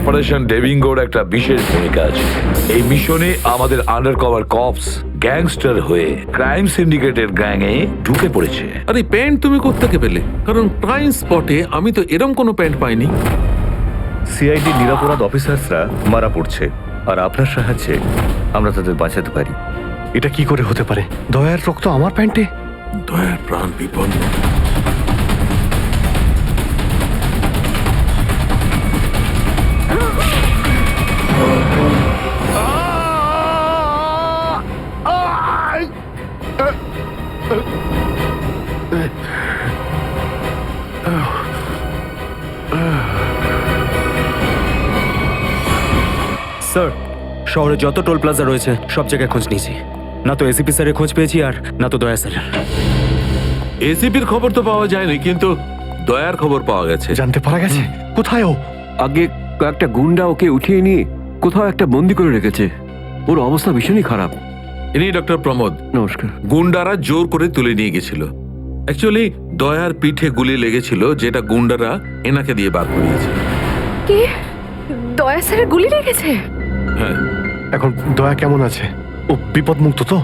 Operation ডেভিঙ্গোর একটা বিশেষ ভূমিকা আছে। এই মিশনে আমাদের আন্ডারকভার কপস গ্যাংস্টার হয়ে ক্রাইম সিন্ডিকেটের গ্যাংয়ে ঢুকে পড়েছে। আরে প্যান্ট তুমি কোত্থেকে পেলে? কারণ ক্রাইম স্পটে আমি তো এরম কোনো প্যান্ট পাইনি। সিআইডি নিরাপরাধ অফিসার্সরা মারা পড়ছে, আর আপনার সাহায্যে আমরা তাদের বাঁচাতে পারি। এটা কি করে হতে পারে? দয়ার রক্ত আমার প্যান্টে? দয়ার প্রাণ বিপন্ন। স্যার, শহরে যত টোল প্লাজা রয়েছে সব জায়গায় খোঁজ নিয়েছি। না তো এসিপি স্যারের খোঁজ পেয়েছি, আর না তো দয়া স্যারের। এসিপির খবর তো পাওয়া যায়নি, কিন্তু দয়ার খবর পাওয়া গেছে। জানতে পারা গেছে কোথায় ও? আগে কয়েকটা গুন্ডা ওকে উঠিয়ে নিয়ে কোথাও একটা বন্দি করে রেখেছে। ওর অবস্থা ভীষণই খারাপ। ইনি ডক্টর প্রমোদ। নমস্কার। গুন্ডারা জোর করে তুলে নিয়ে গেছিল। অ্যাকচুয়ালি দয়ার পিঠে গুলি লেগেছিল, যেটা গুন্ডারা এনাকে দিয়ে বার করিয়েছে। কি? দয়া স্যারের গুলি লেগেছে? হ্যাঁ। এখন দয়া কেমন আছে? ও বিপদমুক্ত তো?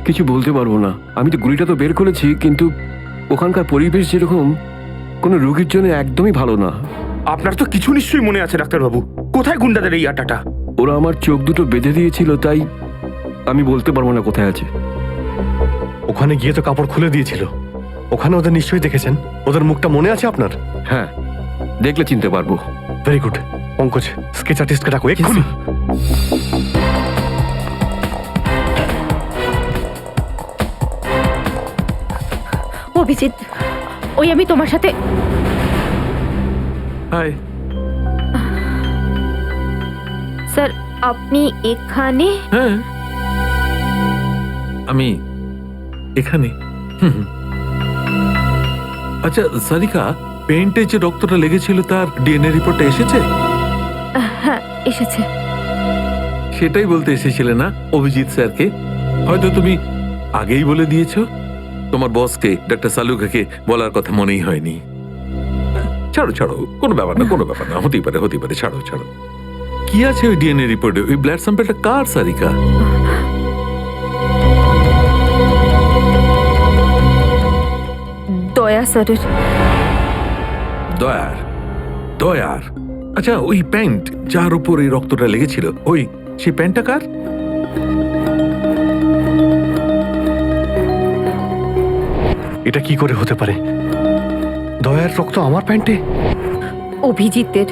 কিছু বলতে পারবো না। আমি তো গুলিটা তো বের করেছি, কিন্তু ওখানকার পরিবেশ যেরকম কোনো রোগীর জন্য একদমই ভালো না। আপনার তো কিছু নিশ্চয়ই মনে আছে ডাক্তারবাবু। কোথায় গুন্ডাদের এই আটাটা? ওরা আমার চোখ দুটো বেঁধে দিয়েছিল, তাই আমি বলতে পারবো না কোথায় আছে। ওখানে গিয়ে তো কাপড় খুলে দিয়েছিল। ওখানে ওদের নিশ্চয়ই দেখেছেন। ওদের মুখটা মনে আছে আপনার? হ্যাঁ, দেখলে চিনতে পারবো। Very good. পঙ্কজ, স্কেচ আর্টিস্টকে ডাকো এক্ষুনি। অভিজিৎ, ওই আমি তোমার সাথে। হাই। স্যার, আপনি এখানে? হ্যাঁ, আমি এখানে। আচ্ছা সারিকা, পেন্টে যে রক্তটা লেগেছিল তার ডিএনএ রিপোর্টটা এসেছে? হ্যাঁ, এসেছে। সেটাই বলতে এসেছিলে না অভিজিৎ স্যারকে? হয়তো তুমি আগেই বলে দিয়েছো। তোমার বসকে ডাক্তার সালুকাকে বলার কথা মনেই হয়নি। ছাড়ো ছাড়ো, কোনো ব্যাপার না, কোনো ব্যাপার না। হতেই পারে, হতেই পারে। ছাড়ো ছাড়ো। কি আছে ওই ডিএনএ রিপোর্টে? ওই ব্লাড স্যাম্পলটা কার সারিকা? দয়া স্যারের। দয়ার? দয়ার? আচ্ছা, ওই প্যান্ট যার উপর এই রক্তটা লেগেছিল, ওই সেই প্যান্টটা কার? এটা কি করে হতে পারে? দয়ার রক্ত আমার প্যান্টে? অভিজিতের।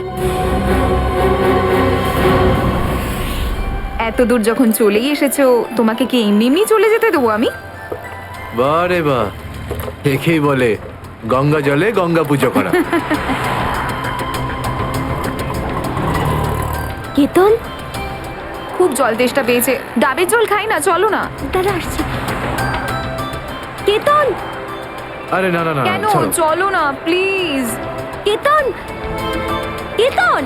এত দূর যখন চলেই এসেছো, তোমাকে কি এমনি এমনি চলে যেতে দেবো আমি? বারে বা, একেই বলে গঙ্গা জলে গঙ্গা পুজো করা। কেতন খুব জল তেষ্টা পেয়েছে, ডাবের জল খাই না, চলো না। দাদা আসছি। কেতন! আরে না না না, কেন? ছাড়ো। চলো না প্লিজ। কেতন! কেতন!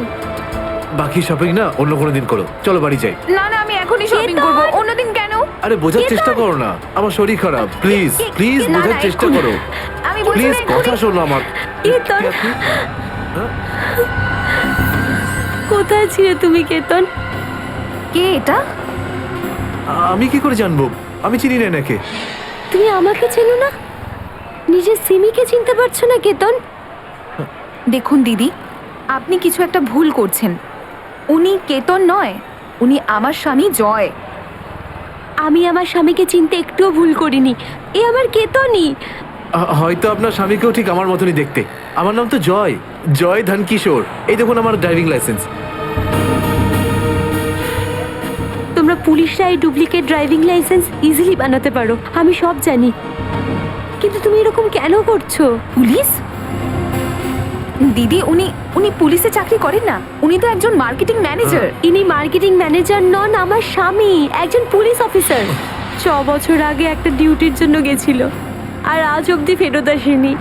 বাকি শপিং না অন্য কোনো দিন করো, চলো বাড়ি যাই। না না, আমি এখনই শপিং করব। অন্যদিন কেন? আরে বোঝার চেষ্টা করো না, আমার শরীর খারাপ। প্লিজ প্লিজ না, বোঝার না, চেষ্টা এক্ষুনি। করো। আমি বলছি প্লিজ না, এক্ষুনি। কথা শোনো আমার। কেতন! কে আপনি? কোথায় ছিলে তুমি কেতন? কে এটা? আমি কি করে জানবো? আমি চিনি না এনাকে। তুমি আমাকে চেনো না? নিজের সিমিকে চিনতে পারছো না কেতন? দেখুন দিদি, আপনি কিছু একটা ভুল করছেন। উনি কেতন নয়, উনি আমার স্বামী জয়। আমি আমার স্বামীকে চিনতে একটুও ভুল করিনি। এ আমার কেতনই। হয়তো আপনার স্বামীকেও ঠিক আমার মতনই দেখতে। আমার নাম তো জয়, জয় ধনকিশোর। এই দেখুন আমার ড্রাইভিং লাইসেন্স। তোমরা পুলিশরা এই ডুপ্লিকেট ড্রাইভিং লাইসেন্স ইজিলি বানাতে পারো, আমি সব জানি। কিন্তু তুমি এরকম কেন করছো? পুলিশ? দিদি, উনি পুলিশে চাকরি করেন না, উনি তো একজন মার্কেটিং ম্যানেজার। ইনি মার্কেটিং ম্যানেজার নন, আমার স্বামী একজন পুলিশ অফিসার। 6 বছর আগে একটা ডিউটির জন্য গেছিল, আর আজ অবধি ফেরত আসেনি।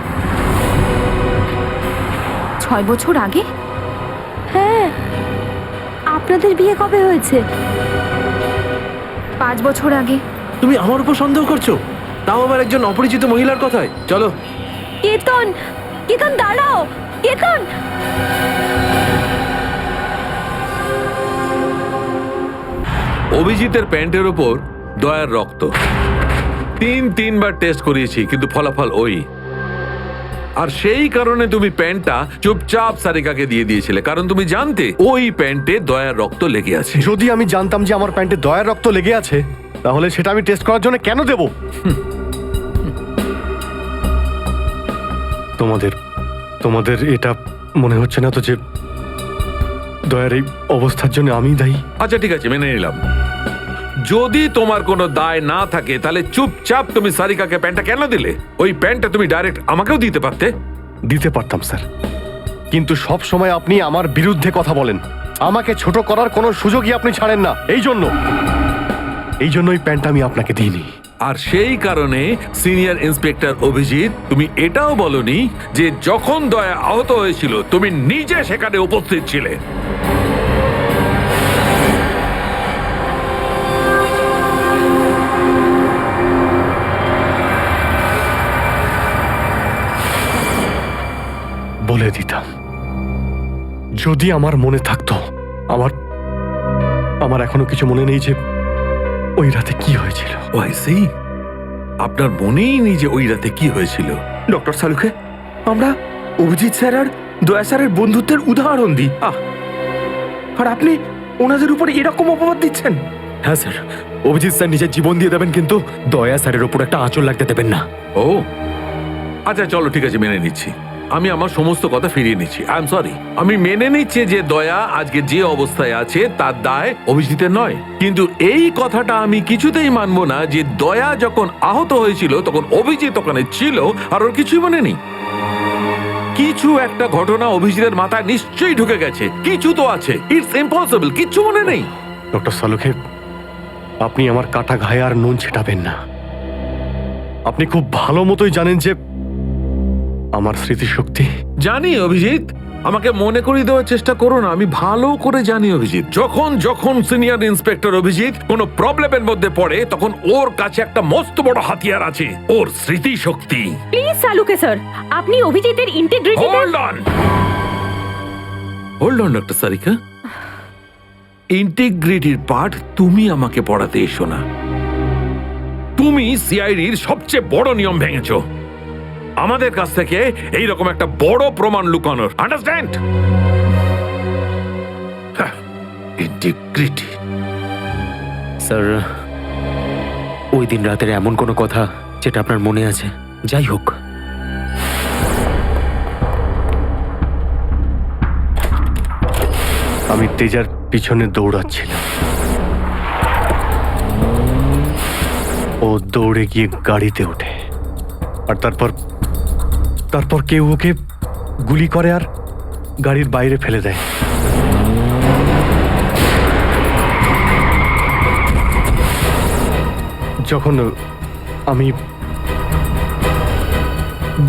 6 বছর আগে? হ্যাঁ। আপনাদের বিয়ে কবে হয়েছে? 5 বছর আগে। তুমি আমার উপর সন্দেহ করছো, তাও আবার একজন অপরিচিত মহিলার কথায়। চলো। কেতন! কেতন দাঁড়াও! কেতন! অভিজিতের প্যান্টের ওপর দয়ার রক্ত। তিনবার টেস্ট করিয়েছি কিন্তু ফলাফল ওই। আর সেই কারণে তুমি প্যান্টটা চুপচাপ সারিকাকে দিয়ে দিয়েছিলে, কারণ তুমি জানতে ওই প্যান্টে দয়ার রক্ত লেগে আছে। যদি আমি জানতাম যে আমার প্যান্টে দয়ার রক্ত লেগে আছে, তাহলে সেটা আমি টেস্ট করার জন্য কেন দেব? তোমাদের এটা মনে হচ্ছে না তো যে দয়ার এই অবস্থার জন্য আমিই দায়ী? আচ্ছা ঠিক আছে, মেনে নিলাম। যদি তোমার কোনো দায় না থাকে তাহলে চুপচাপ তুমি সারিকাকে প্যান্টটা কেন দিলে? ওই প্যান্টটা তুমি ডাইরেক্ট আমাকেও দিতে পারতে। দিতে পারতাম স্যার, কিন্তু সব সময় আপনি আমার বিরুদ্ধে কথা বলেন। আমাকে ছোট করার কোনো সুযোগই আপনি ছাড়েন না। এই জন্য ওই প্যান্টটা আমি আপনাকে দিইনি। আর সেই কারণে সিনিয়র ইন্সপেক্টর অভিজিৎ, তুমি এটাও বলনি যে যখন দয়া আহত হয়েছিল তুমি নিজে সেখানে উপস্থিত ছিলে। বলে দিতাম যদি আমার মনে থাকতো। আমার এখনো কিছু মনে নেই যে ওই রাতে কি হয়েছিল। ওয়াইসি, আপনার মনেই নেই যে ওই রাতে কি হয়েছিল? ডক্টর সালুকে আমরা অভিজিৎ স্যার আর দয়া স্যারের বন্ধুত্বের উদাহরণ দিই, আর আপনি ওনাদের উপর এরকম অপবাদ দিচ্ছেন? হ্যাঁ স্যার, অভিজিৎ স্যার নিজের জীবন দিয়ে দেবেন, কিন্তু দয়া স্যারের ওপর একটা আঁচল লাগতে দেবেন না। ও আচ্ছা, চলো ঠিক আছে, মেনে নিচ্ছি। আমি আমার সমস্ত কথা ফিরিয়ে নিচ্ছি। I am sorry. আমি মেনে নিচ্ছি যে দয়া আজকে যে অবস্থায় আছে তার দায় অভিজিতের নয়, কিন্তু এই কথাটা আমি কিছুতেই মানবো না যে দয়া যখন আহত হয়েছিল তখন অভিজিৎ ওখানে ছিল আর ওর কিছুই মনে নেই। কিছু একটা ঘটনা অভিজিতের মাথায় নিশ্চয়ই ঢুকে গেছে, কিছু তো আছে। ইটস ইম্পসিবল, কিচ্ছু মনে নেই। ডক্টর সালুকে, আপনি আমার কাটা ঘায়ে আর নুন ছেটাবেন না। আপনি খুব ভালো মতোই জানেন যে আমার স্মৃতিশক্তি। জানি অভিজিৎ, আমাকে মনে করিয়ে দেওয়ার চেষ্টা করো না। আমি ভালো করে জানি অভিজিৎ, যখন সিনিয়র ইন্সপেক্টর অভিজিৎ কোনো প্রবলেমের মধ্যে পড়ে তখন ওর কাছে একটা মস্ত বড় হাতিয়ার আছে, ওর স্মৃতিশক্তি। প্লিজ সালুকে স্যার, আপনি অভিজিতের integrity. Hold on doctor Sarika, ইন্টিগ্রিটির পাঠ তুমি আমাকে পড়াতে এসো না। তুমি সিআইডির সবচেয়ে বড় নিয়ম ভেঙেছো, আমাদের কাছ থেকে এইরকম একটা বড় প্রমাণ লুকানোর। আন্ডারস্ট্যান্ড? ইন্টিগ্রিটি। স্যার, ওই দিন রাতের এমন কোনো কথা যেটা আপনার মনে আছে? যাই হোক, আমি তেজার পিছনে দৌড়াচ্ছিলাম। ও দৌড়ে গিয়ে গাড়িতে ওঠে, আর তারপর কেউ ওকে গুলি করে আর গাড়ির বাইরে ফেলে দেয়। যখন আমি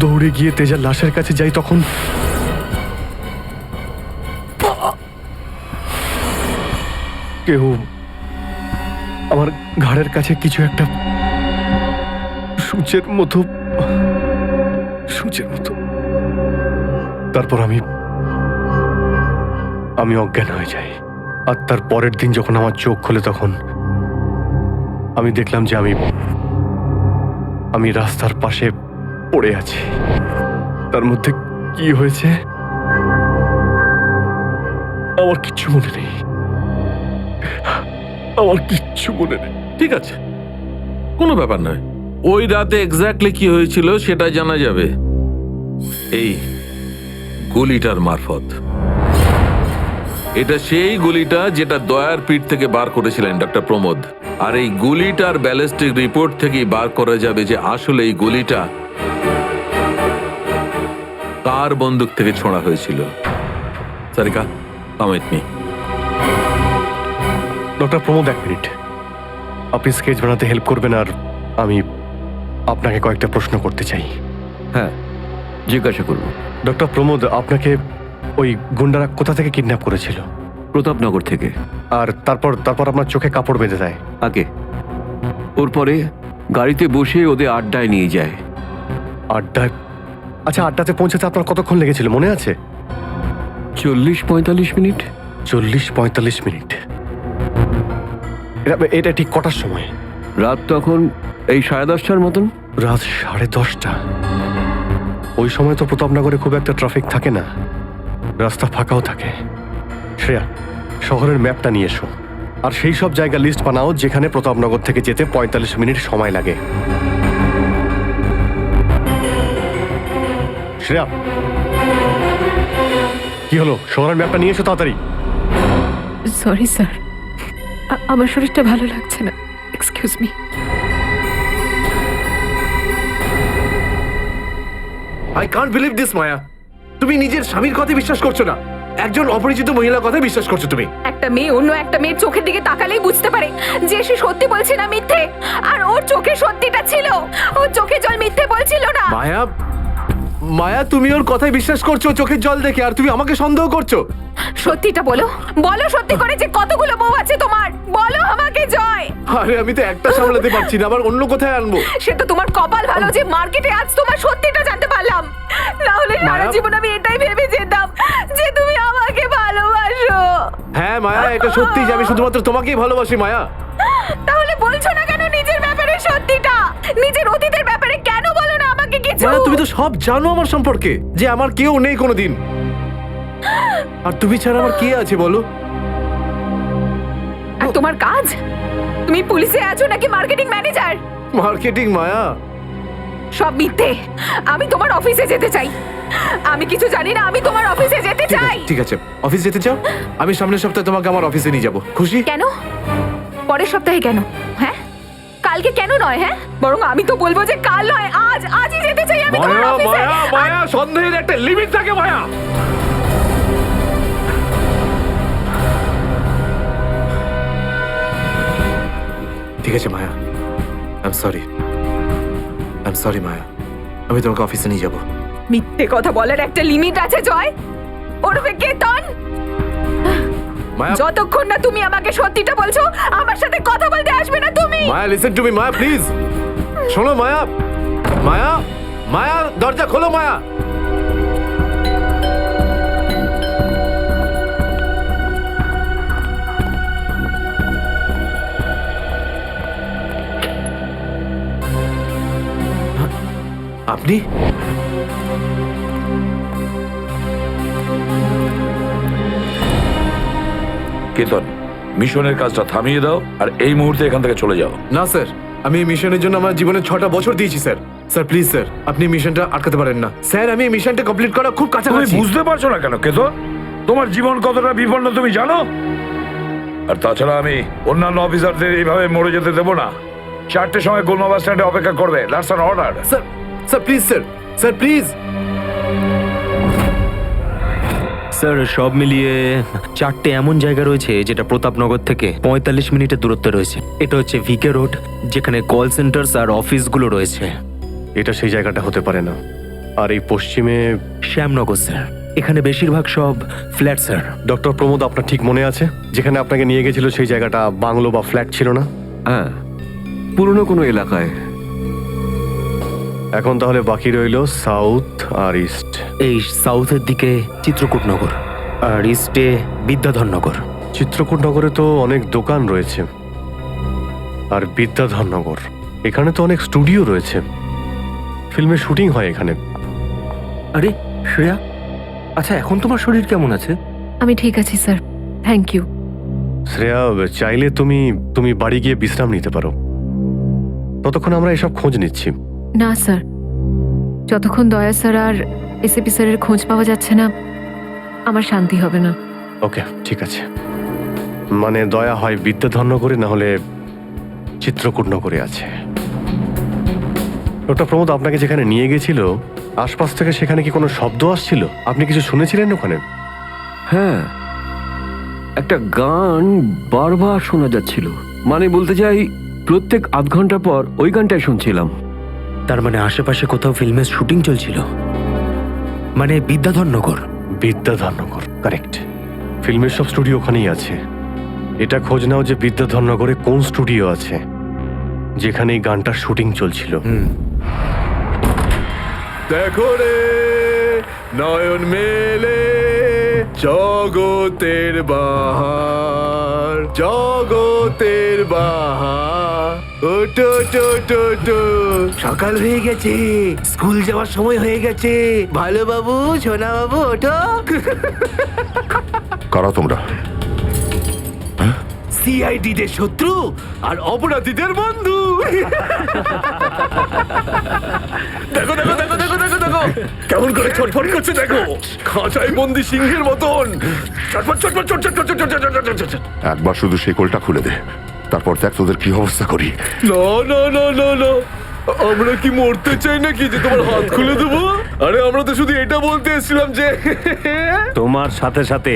দৌড়ে গিয়ে তেজার লাশের কাছে যাই তখন কেউ আমার ঘাড়ের কাছে কিছু একটা সূচের মতো। তারপর আমি অজ্ঞান হয়ে যাই। আর তার পরের দিন যখন আমার চোখ খোলে তখন আমি দেখলাম যে আমি রাস্তার পাশে পড়ে আছি। তার মধ্যে কি হয়েছে আমার কিচ্ছু মনে নেই। ঠিক আছে, কোনো ব্যাপার নয়। ওই রাতে এক্স্যাক্টলি কি হয়েছিল সেটা জানা যাবে এই গুলিটার মারফত। এটা সেই গুলিটা যেটা দয়ার পিঠ থেকে বার করেছিলেন ডক্টর প্রমোদ। আর এই গুলিটার ব্যালিস্টিক রিপোর্ট থেকেই বার করা যাবে যে আসলে এই গুলিটা কার বন্দুক থেকে ছোঁড়া হয়েছিল। Sarika, come with me. Doctor Pramod, এক মিনিট। আপনি স্কেচ বানাতে হেল্প করবেন, আর আমি আপনাকে কয়েকটা প্রশ্ন করতে চাই। হ্যাঁ, জিজ্ঞাসা করুন। ডক্টর প্রমোদ, আপনাকে ওই গুন্ডারা কোথা থেকে কিডন্যাপ করেছিল? প্রতাপনগর থেকে। আর তারপর আপনার চোখে কাপড় বেঁধে দেয়? আগে ওর পরে গাড়িতে বসে ওদের আড্ডায় নিয়ে যায়। আড্ডায়? আচ্ছা, আড্ডাতে পৌঁছাতে আপনার কতক্ষণ লেগেছিল মনে আছে? 40-45 মিনিট। 40-45 মিনিট। এটা ঠিক কটার সময়? রাত তখন এই 10:30টার মতন। রাত 10:30টা। ওই সময় তো প্রতাপনগরে খুব একটা ট্রাফিক থাকে না, রাস্তা ফাঁকাও থাকে। শ্রেয়া, শহরের ম্যাপটা নিয়ে এসো, আর সেই সব জায়গা লিস্ট বানাও যেখানে প্রতাপনগর থেকে যেতে 45 মিনিট সময় লাগে। শ্রেয়া, কি হলো? শহরের ম্যাপটা নিয়ে এসো তাড়াতাড়ি। সরি স্যার, আমার শরীরটা ভালো লাগছে না, excuse me. I can't believe this Maya, তুমি নিজের স্বামীর কথা বিশ্বাস করছো না, একজন অপরিচিত মহিলার কথা বিশ্বাস করছো তুমি। একটা মেয়ে অন্য একটা মেয়ের চোখের দিকে তাকালেই বুঝতে পারে যে সে সত্যি বলছে না মিথ্যে, আর ওর চোখে সত্যিটা ছিল, ওর চোখে জল মিথ্যে বলছিল না। মায়া, মায়া তুমি ওর কথায় বিশ্বাস করছো চোখের জল দেখে, আর তুমি আমাকে সন্দেহ করছো। সত্যিটা বলো, বলো সত্যি করে যে কতগুলো বউ আছে তোমার, বলো আমাকে জয়। আরে আমি তো একটা সামলাতে পারছি না, আবার অন্য কোথায় আনবো? সে তো তোমার কপাল ভালো যে মার্কেটে আজ তোমার সত্যিটা জানতে পারলাম, না হলে সারা মায়া- জীবন আমি এটাই ভেবে যেতাম যে তুমি আমাকে ভালোবাসো। হ্যাঁ মায়া, এটা সত্যি যে আমি শুধুমাত্র তোমাকেই ভালোবাসি মায়া। তাহলে বলছো না কেন নিজের ব্যাপারে সত্যিটা, নিজের অতীতের ব্যাপারে কেন বলো না আমাকে কিছু? মায়া তুমি তো সব জানো আমার সম্পর্কে, যে আমার কেউ নেই কোনোদিন, আর তুমি ছাড়া আমার কে আছে বলো? আর তোমার কাজ, তুমি পুলিশে আছো নাকি মার্কেটিং ম্যানেজার? মার্কেটিং মায়া। সব মিথ্যে। আমি তোমার অফিসে যেতে চাই, আমি কিছু জানি না, আমি তোমার অফিসে যেতে চাই। ঠিক আছে, অফিস যেতে চাও? আমি সামনের সপ্তাহে তোমাকে আমার অফিসে নিয়ে যাবো, খুশি? কেন পরের সপ্তাহে কেন? হ্যাঁ কালকে কেন নয়? হ্যাঁ বরং আমি তো বলবো যে কাল নয়, আজই যেতে চাই আমি তোমার মায়া অফিসে। মায়া মায়া, সন্দেহের একটা লিমিট থাকে মায়া। ঠিক আছে মায়া, আই এম সরি মায়া, আমি তোমাকে অফিসে নিয়ে যাবো। মিথ্যে কথা বলার একটা লিমিট আছে জয়, ওরফে কেতন। মায়া, যতক্ষণ না তুমি আমাকে সত্যিটা বলছো, আমার সাথে কথা বলতে আসবে না তুমি। Maya listen to me Maya, please শোনো মায়া। মায়া, মায়া দরজা খোলো মায়া। আপনি? কেতন, মিশনের কাজটা থামিয়ে দাও আর এই মুহূর্তে এখান থেকে চলে যাও। না স্যার, আমি এই মিশনের জন্য আমার জীবনে 6টা বছর দিয়েছি স্যার। স্যার প্লিজ স্যার, আপনি মিশনটা আটকাতে পারেন না স্যার, আমি এই মিশনটা কমপ্লিট করা খুব তুমি কাছাকাছি। বুঝতে পারছো না কেন কেতন? তোমার জীবন কতটা বিপন্ন তুমি জানো? আর তাছাড়া আমি অন্যান্য অফিসারদের এইভাবে মরে যেতে দেবো না। 4টের সময় গোলমা বাস স্ট্যান্ডে অপেক্ষা করবে, that's an order. Sir, sir please sir, sir please. Sir সব মিলিয়ে 4টে এমন জায়গা রয়েছে যেটা প্রতাপনগর থেকে 45 মিনিটের দূরত্বে রয়েছে। এটা হচ্ছে ভিকে রোড, যেখানে কল সেন্টার্স আর অফিসগুলো রয়েছে। এটা সেই জায়গাটা হতে পারে না। আর এই পশ্চিমে শ্যামনগর স্যার, এখানে বেশিরভাগ সব ফ্ল্যাট স্যার। ডক্টর প্রমোদ, আপনার ঠিক মনে আছে যেখানে আপনাকে নিয়ে গেছিল সেই জায়গাটা বাংলো বা ফ্ল্যাট ছিল না? হ্যাঁ, পুরনো কোনো এলাকায়। এখন তাহলে বাকি রইল সাউথ আর ইস্ট। এই সাউথের দিকে চিত্রকূটনগর, আর ইস্টে বিদ্যাধরনগর। চিত্রকূটনগরে তো অনেক দোকান রয়েছে, আর বিদ্যাধরনগর এখানে তো অনেক স্টুডিও রয়েছে, ফিল্মের শুটিং হয় এখানে। আরে শ্রেয়া, আচ্ছা এখন তোমার শরীর কেমন আছে? আমি ঠিক আছি স্যার, থ্যাংক ইউ। শ্রেয়া, চাইলে তুমি বাড়ি গিয়ে বিশ্রাম নিতে পারো, ততক্ষণ আমরা এসব খোঁজ নিচ্ছি। না স্যার, যতক্ষণ দয়া স্যার আর এসিপি স্যারের খোঁজ পাওয়া যাচ্ছে না, আমার শান্তি হবে না। ওকে, ঠিক আছে। মানে দয়া হয় বিদ্যাধরনগরে, না হলে চিত্রকূটনগরে আছে। ডক্টর প্রমোদ আপনাকে যেখানে নিয়ে গেছিল, আশপাশ থেকে সেখানে কি কোনো শব্দ আসছিল? আপনি কিছু শুনেছিলেন ওখানে? হ্যাঁ, একটা গান বারবার শোনা যাচ্ছিল। মানে বলতে চাই, প্রত্যেক আধ ঘন্টা পর ওই গানটাই শুনছিলাম। তার মানে আশেপাশে কোথাও ফিল্মের শুটিং চলছিল, মানে বিদ্যাধরনগর। বিদ্যাধরনগর, কারেক্ট। ফিল্মের সব স্টুডিও ওখানেই আছে। এটা খোঁজ নাও যে বিদ্যাধরনগরে কোন স্টুডিও আছে যেখানে এই গানটার শুটিং চলছিল। দেখো রে নয়ন মেলে জগতের বাহার, জগতের বাহার, ওটো টো টো টো। সকাল হয়ে গেছে, স্কুল যাওয়ার সময় হয়ে গেছে। ভালো বাবু, সোনা বাবু, ওঠো। কারা তোমরা? সিআইডি দের শত্রু আর অপরাধীদের বন্ধু। দেখো দেখো দেখো দেখো দেখো দেখো কেমন করে ছটফট করছে, দেখো খাঁচায় বন্দি সিংহের মতন ছটফট ছটফট ছট ছট ছট ছট ছট ছট ছট ছট। একবার শুধু শেকলটা খুলে দে, তারপর দেখ তোদের কি অবস্থা করি। না না না না না, আমরা কি মরতে চাই নাকি যে তোমার হাত খুলে দেবো? আরে আমরা তো শুধু এটা বলতে এসেছিলাম যে তোমার সাথে সাথে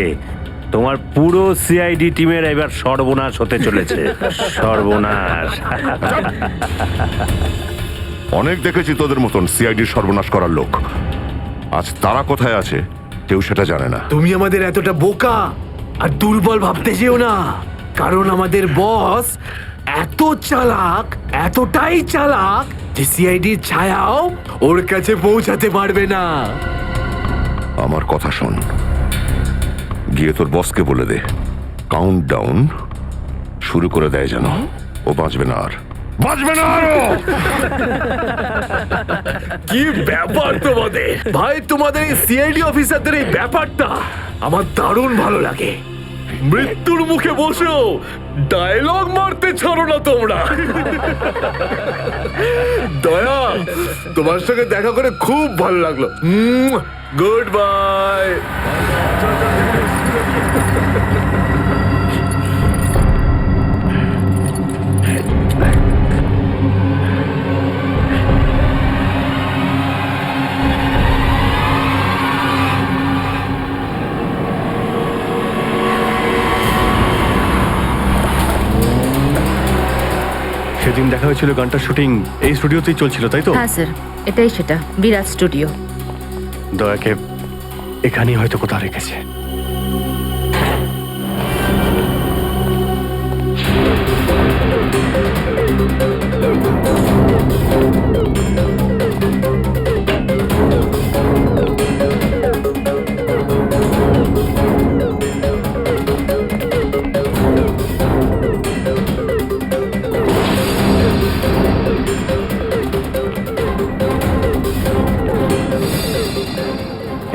তোমার পুরো সিআইডি টিমের এবার সর্বনাশ হতে চলেছে। সর্বনাশ। অনেক দেখেছি তোদের মতন সিআইডির সর্বনাশ করার লোক। আজ তারা কোথায় আছে কেউ সেটা জানে না। তুমি আমাদের এতটা বোকা আর দুর্বল ভাবতে যেও না, কারণ আমাদের বস এত চালাক, এতটাই চালাক যে সিআইডির ছায়াও ওর কাছে পৌঁছাতে পারবে না। আমার কথা শোন, গিয়ে তোর বসকে বলে দে কাউন্ট ডাউন শুরু করে দেয় যেন ও বাঁচবে না আর, বাঁচবে না আরো। কি ব্যাপার তোমাদের ভাই, তোমাদের এই সিআইডি অফিসারদের এই ব্যাপারটা আমার দারুণ ভালো লাগে। মৃত্যুর মুখে বসেও ডায়লগ মারতে ছাড়ো না তোমরা। দয়া, তোমার সঙ্গে দেখা করে খুব ভালো লাগলো। Good bye. সেদিন দেখা হয়েছিল গানটার শুটিং এই স্টুডিওতেই চলছিল, তাই তো? হ্যাঁ স্যার, এটাই সেটা, বিরাট স্টুডিও। দয়াকে এখানেই হয়তো কোথাও রেখেছে।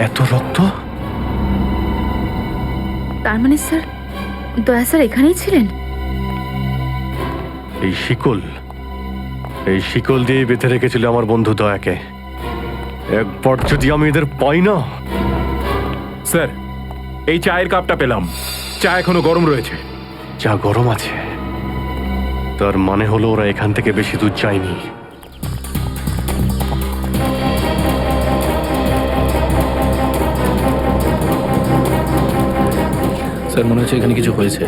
এত রক্ত? তার মানে স্যার, দয়া স্যার এখানেই ছিলেন? এই শিকল দিয়ে বেঁধে রেখেছিল আমার বন্ধু দয়াকে। একবার যদি আমি এদের পাই না। স্যার, এই চায়ের কাপটা পেলাম, চা এখনো গরম রয়েছে। যা গরম আছে তার মানে হলো ওরা এখান থেকে বেশি দূর যায়নি। স্যার, মনে হচ্ছে এখানে কিছু হয়েছে।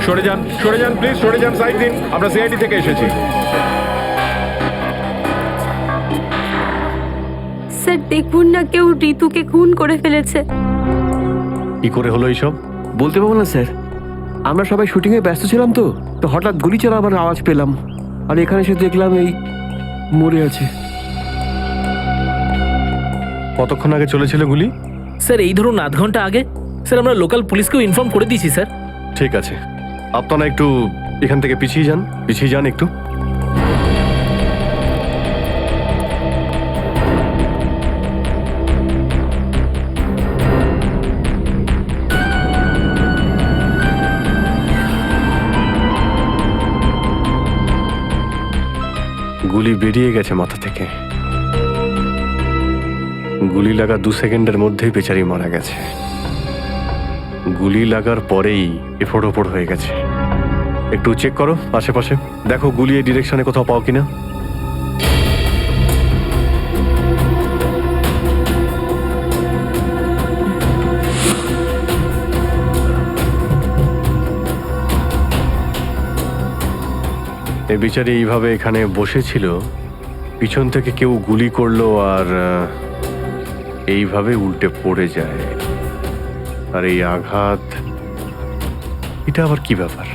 সরে যান প্লিজ, সরে যান, সাইড দিন। আমরা সিআইডি থেকে এসেছি। স্যার দেখুন না, কেউ ঋতুকে খুন করে ফেলেছে। কি করে হলো এইসব? বলতে পারবো না স্যার, আমরা সবাই শুটিংয়ে ব্যস্ত ছিলাম তো হঠাৎ গুলি চালাবার আওয়াজ পেলাম, আর এখানে এসে দেখলাম এই মরে আছে। কতক্ষণ আগে চলেছিল গুলি? স্যার এই ধরুন আধ ঘন্টা আগে। স্যার আমরা লোকাল পুলিশকেও ইনফর্ম করে দিয়েছি স্যার। ঠিক আছে, আপনারা একটু এখান থেকে পিছিয়ে যান একটু। গুলি বেরিয়ে গেছে মাথা থেকে। গুলি লাগা 2 সেকেন্ডের মধ্যেই বেচারি মারা গেছে। গুলি লাগার পরেই এফোড় ওপড় হয়ে গেছে। একটু চেক করো আশেপাশে, দেখো গুলি এই ডিরেকশনে কোথাও পাও কিনা। এই বিচারে এইভাবে এখানে বসেছিল, পিছন থেকে কেউ গুলি করলো আর এইভাবে উল্টে পড়ে যায়। আর এই আঘাত, এটা আবার কি ব্যাপার?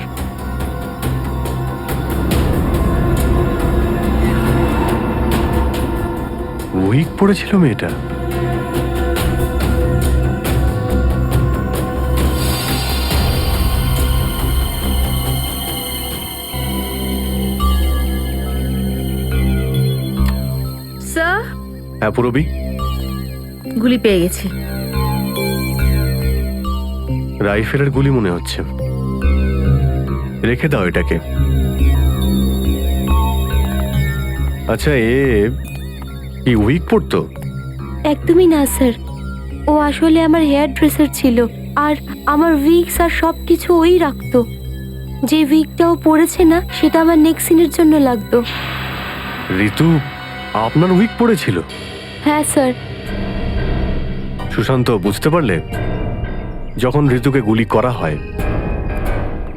উইক পড়েছিল মেয়েটা? স্যার, হ্যাঁ পুরবি, গুলি পেয়ে গেছি। রাইফেলের গুলি মনে হচ্ছে। রেখে দাও এটাকে। আচ্ছা, কি উইক পড়তো? একদমই না স্যার, ও আসলে আমার হেয়ার ড্রেসার ছিল, আর আমার উইগস আর সব কিছু ওই রাখতো। যে উইগটা ও পরেছে না, সেটা আমার নেক্সট সিনের জন্য লাগতো। ঋতু আপনার উইক পড়েছিল? হ্যাঁ স্যার। সুশান্ত, বুঝতে পারলে? যখন ঋতুকে গুলি করা হয়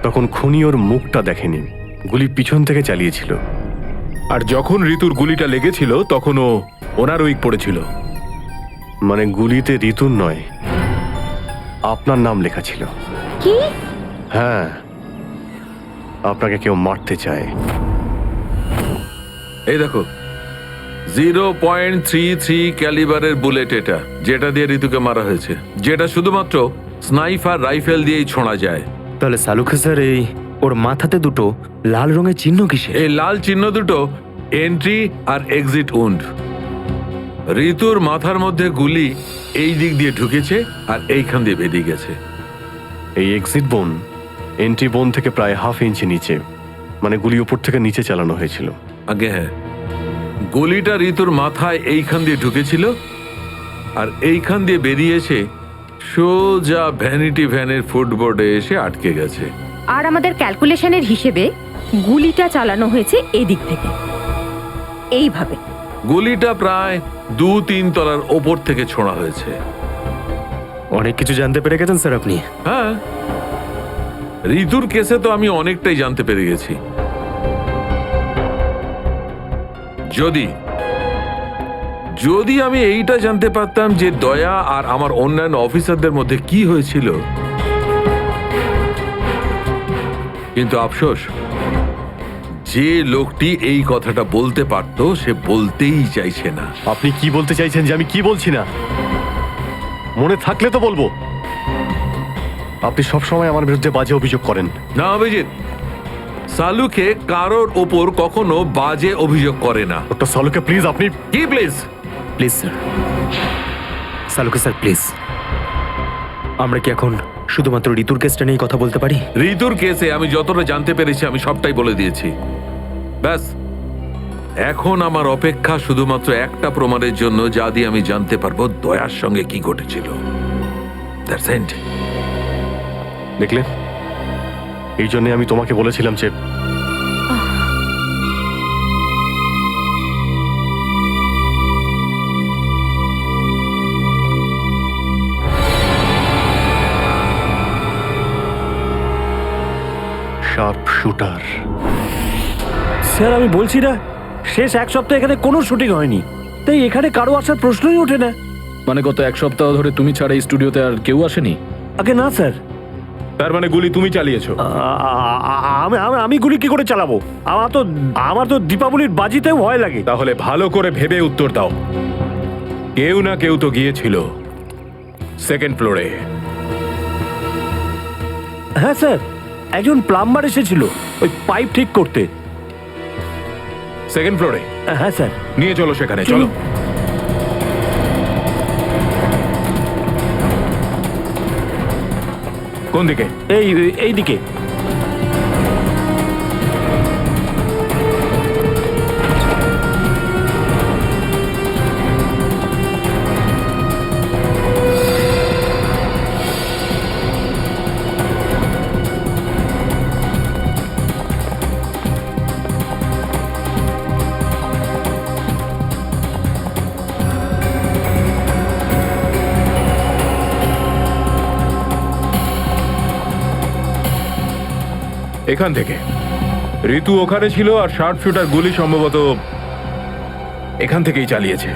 তখন খুনি ওর মুখটা দেখেনি, গুলি পিছন থেকে চালিয়েছিল। আর যখন ঋতুর গুলিটা লেগেছিল তখন ও ওনার উইক পড়েছিল। মানে গুলিতে ঋতুর নয়, আপনার নাম লেখা ছিল। কি? হ্যাঁ, আপনাকে কেউ মারতে চায়। এই দেখো, 0.33 ক্যালিবারের বুলেট এটা, যেটা দিয়ে ঋতুকে মারা হয়েছে, যেটা শুধুমাত্র স্নাইপার রাইফেল দিয়েই ছোঁড়া যায়। তাহলে সালুকে স্যার, এই ওর মাথাতে দুটো লাল রঙের চিহ্ন কিসে? এই লাল চিহ্ন দুটো এন্ট্রি আর এক্সিট উন্ড। ঋতুর মাথার মধ্যে গুলি এই দিক দিয়ে ঢুকেছে আর এইখান দিয়ে বেরিয়ে গেছে। এই এক্সিট বোন এন্ট্রি বোন থেকে প্রায় হাফ ইঞ্চি নিচে, মানে গুলি উপর থেকে নিচে চালানো হয়েছিল। আগে হ্যাঁ, গুলিটা ঋতুর মাথায় এইখান দিয়ে ঢুকেছিল আর এইখান দিয়ে বেরিয়ে এসে সোজা ভ্যানিটি ভ্যানের ফুটবোর্ডে এসে আটকে গেছে। আর আমাদের ক্যালকুলেশনের হিসেবে গুলিটা চালানো হয়েছে এদিক থেকে, এইভাবে। গুলিটা প্রায় 2-3 তলার ওপর থেকে ছোঁড়া হয়েছে। অনেক কিছু জানতে পেরে গেছেন স্যার আপনি। হ্যাঁ, ঋতুর কেসে তো আমি অনেকটাই জানতে পেরে গেছি। যদি আমি এইটা জানতে পারতাম যে দয়া আর আমার অন্যান্য অফিসারদের মধ্যে কি হয়েছিল, কিন্তু আফসোস, যে লোকটি এই কথাটা বলতে পারতো সে বলতেই চাইছে না। আপনি কি বলতে চাইছেন যে আমি কি বলছি না? মনে থাকলে তো বলবো। আপনি সবসময় আমার বিরুদ্ধে বাজে অভিযোগ করেন। না অভিজিৎ, সালুকে কারোর ওপর কখনো বাজে অভিযোগ করে না। ডক্টর সালুকে প্লিজ, আপনি কি please? Please sir, Saluke sir please, আমরা কি এখন শুধুমাত্র ঋতুর কেসটা নিয়ে কথা বলতে পারি? ঋতুর কেসে আমি যতটা জানতে পেরেছি আমি সবটাই বলে দিয়েছি। ব্যাস, এখন আমার অপেক্ষা শুধুমাত্র একটা প্রমাণের জন্য, যা দিয়ে আমি জানতে পারবো দয়ার সঙ্গে কি ঘটেছিল। That's it. দেখলে, এই জন্য আমি তোমাকে বলেছিলাম যে শার্প শুটার। স্যার আমি বলছি না, শেষ এক সপ্তাহ এখানে কোনো শুটিং হয়নি, তাই এখানে কারো আসার প্রশ্নই ওঠে না। মানে গত এক সপ্তাহ ধরে তুমি ছাড়া এই স্টুডিওতে আর কেউ আসেনি? আগে না স্যার। তার মানে গুলি তুমি চালিয়েছো? আমি গুলি কি করে চালাবো? আমার তো দীপাবলির বাজিতেও ভয় লাগে। তাহলে ভালো করে ভেবে উত্তর দাও। কেউ না কেউ তো গিয়েছিল সেকেন্ড ফ্লোরে। হ্যাঁ স্যার, একজন প্লাম্বার এসেছিল ওই পাইপ ঠিক করতে। সেকেন্ড ফ্লোরে? হ্যাঁ স্যার। নিয়ে চলো সেখানে, চলো। কোন দিকে? এই দিকে। এখান থেকে ঋতু ওখানে ছিল আর শার্প শুটার গুলি সম্ভবত এখান থেকেই চালিয়েছে।